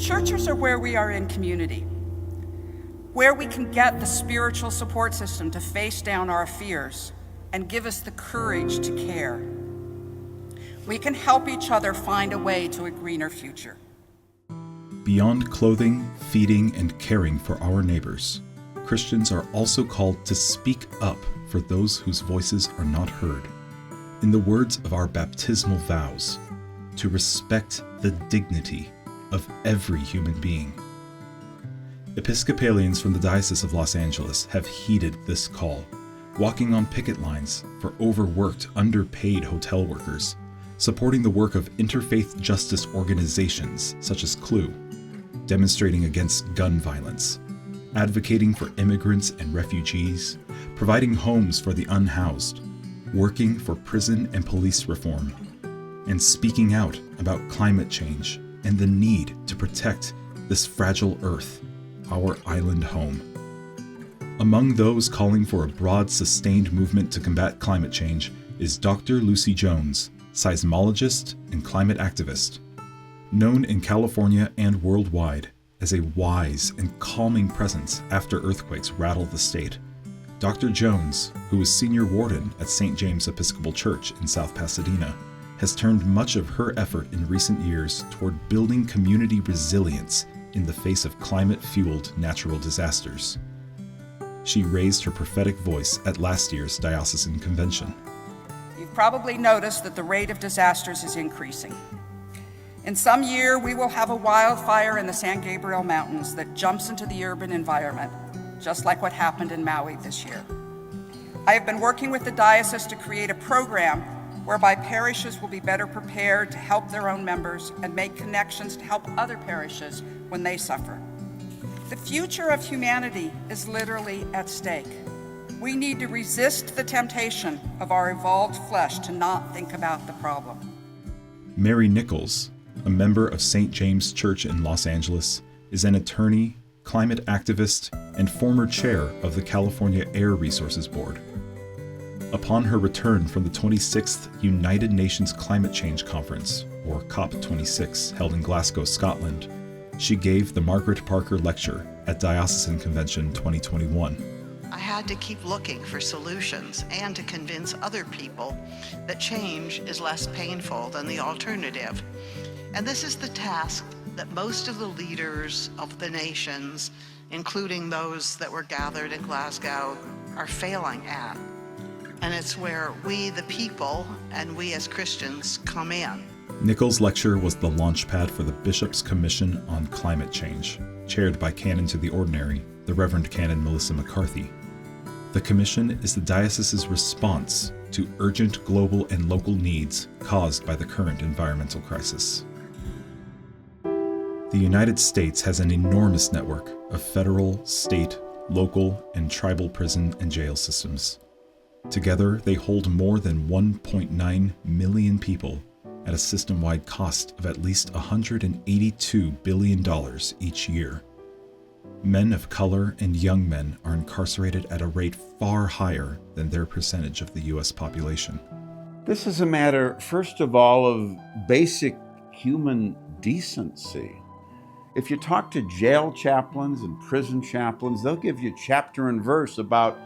Churches are where we are in community, where we can get the spiritual support system to face down our fears and give us the courage to care. We can help each other find a way to a greener future. Beyond clothing, feeding, and caring for our neighbors, Christians are also called to speak up for those whose voices are not heard. In the words of our baptismal vows, to respect the dignity of every human being. Episcopalians from the Diocese of Los Angeles have heeded this call, walking on picket lines for overworked, underpaid hotel workers, supporting the work of interfaith justice organizations such as CLUE, demonstrating against gun violence, advocating for immigrants and refugees, providing homes for the unhoused, working for prison and police reform, and speaking out about climate change and the need to protect this fragile earth, our island home. Among those calling for a broad, sustained movement to combat climate change is Dr. Lucy Jones, seismologist and climate activist. Known in California and worldwide as a wise and calming presence after earthquakes rattle the state, Dr. Jones, who is senior warden at St. James Episcopal Church in South Pasadena, has turned much of her effort in recent years toward building community resilience in the face of climate-fueled natural disasters. She raised her prophetic voice at last year's Diocesan Convention. You've probably noticed that the rate of disasters is increasing. In some year, we will have a wildfire in the San Gabriel Mountains that jumps into the urban environment, just like what happened in Maui this year. I have been working with the diocese to create a program whereby parishes will be better prepared to help their own members and make connections to help other parishes when they suffer. The future of humanity is literally at stake. We need to resist the temptation of our evolved flesh to not think about the problem. Mary Nichols, a member of St. James Church in Los Angeles, is an attorney, climate activist, and former chair of the California Air Resources Board. Upon her return from the 26th United Nations Climate Change Conference, or COP26, held in Glasgow, Scotland, she gave the Margaret Parker Lecture at Diocesan Convention 2021. I had to keep looking for solutions and to convince other people that change is less painful than the alternative. And this is the task that most of the leaders of the nations, including those that were gathered in Glasgow, are failing at. And it's where we, the people, and we as Christians come in. Nichols' lecture was the launchpad for the Bishop's Commission on Climate Change, chaired by Canon to the Ordinary, the Reverend Canon Melissa McCarthy. The commission is the diocese's response to urgent global and local needs caused by the current environmental crisis. The United States has an enormous network of federal, state, local, and tribal prison and jail systems. Together, they hold more than 1.9 million people at a system-wide cost of at least $182 billion each year. Men of color and young men are incarcerated at a rate far higher than their percentage of the U.S. population. This is a matter, first of all, of basic human decency. If you talk to jail chaplains and prison chaplains, they'll give you chapter and verse about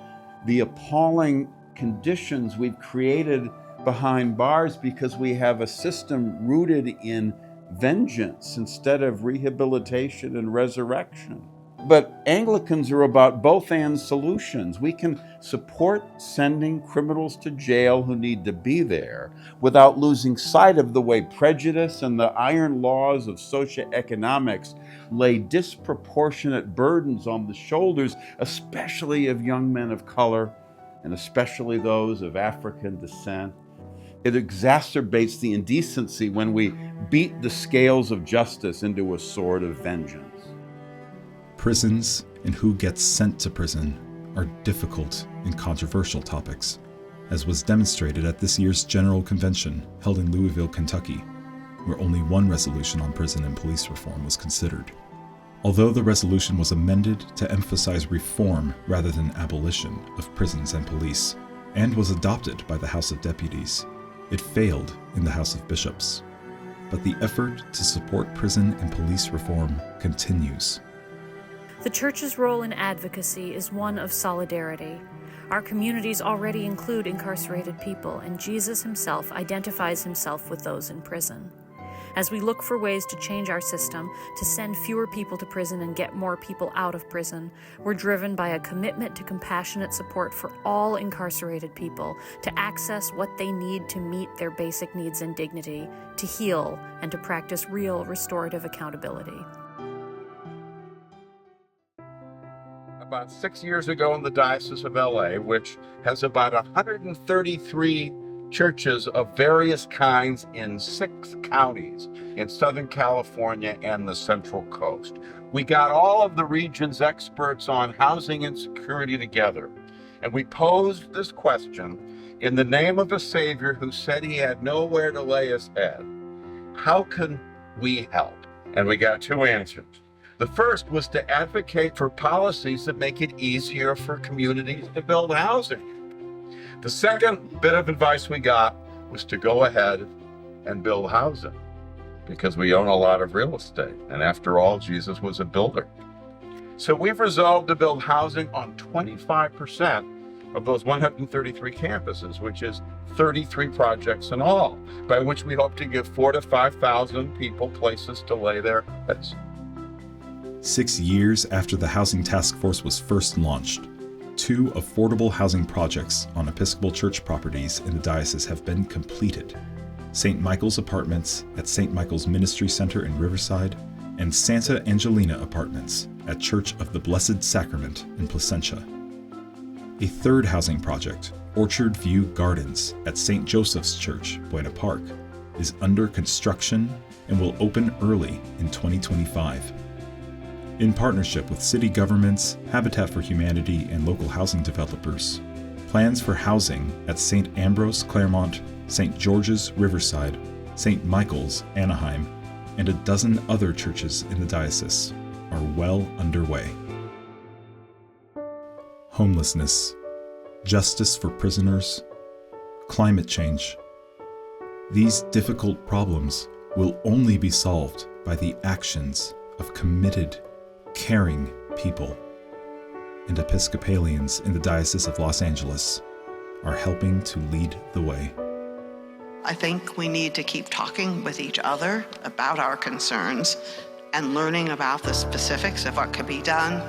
the appalling conditions we've created behind bars because we have a system rooted in vengeance instead of rehabilitation and resurrection. But Anglicans are about both and solutions. We can support sending criminals to jail who need to be there without losing sight of the way prejudice and the iron laws of socioeconomics lay disproportionate burdens on the shoulders, especially of young men of color and especially those of African descent. It exacerbates the indecency when we beat the scales of justice into a sword of vengeance. Prisons and who gets sent to prison are difficult and controversial topics, as was demonstrated at this year's General Convention held in Louisville, Kentucky, where only one resolution on prison and police reform was considered. Although the resolution was amended to emphasize reform rather than abolition of prisons and police, and was adopted by the House of Deputies, it failed in the House of Bishops. but the effort to support prison and police reform continues. The Church's role in advocacy is one of solidarity. Our communities already include incarcerated people, and Jesus himself identifies himself with those in prison. As we look for ways to change our system, to send fewer people to prison and get more people out of prison, we're driven by a commitment to compassionate support for all incarcerated people, to access what they need to meet their basic needs and dignity, to heal, and to practice real restorative accountability. About 6 years ago in the Diocese of LA, which has about 133 churches of various kinds in 6 counties in Southern California and the Central Coast. We got all of the region's experts on housing and security together, and we posed this question in the name of a Savior who said he had nowhere to lay his head. How can we help? And we got 2 answers. The first was to advocate for policies that make it easier for communities to build housing. The second bit of advice we got was to go ahead and build housing, because we own a lot of real estate. And after all, Jesus was a builder. So we've resolved to build housing on 25% of those 133 campuses, which is 33 projects in all, by which we hope to give 4,000 to 5,000 people places to lay their heads. 6 years after the Housing Task Force was first launched, 2 affordable housing projects on Episcopal Church properties in the diocese have been completed: St. Michael's Apartments at St. Michael's Ministry Center in Riverside, and Santa Angelina Apartments at Church of the Blessed Sacrament in Placentia. A third housing project, Orchard View Gardens at St. Joseph's Church, Buena Park, is under construction and will open early in 2025. In partnership with city governments, Habitat for Humanity, and local housing developers, plans for housing at St. Ambrose Claremont, St. George's Riverside, St. Michael's Anaheim, and a dozen other churches in the diocese are well underway. Homelessness, justice for prisoners, climate change. These difficult problems will only be solved by the actions of committed, caring people. And Episcopalians in the Diocese of Los Angeles are helping to lead the way. I think we need to keep talking with each other about our concerns and learning about the specifics of what could be done,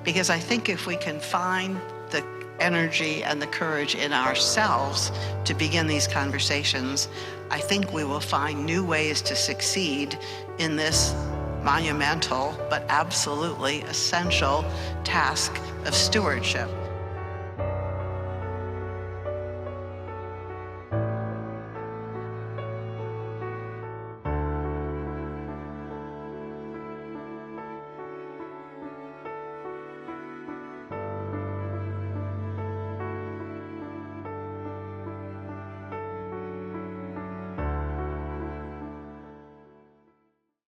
because I think if we can find the energy and the courage in ourselves to begin these conversations, I think we will find new ways to succeed in this monumental but absolutely essential task of stewardship.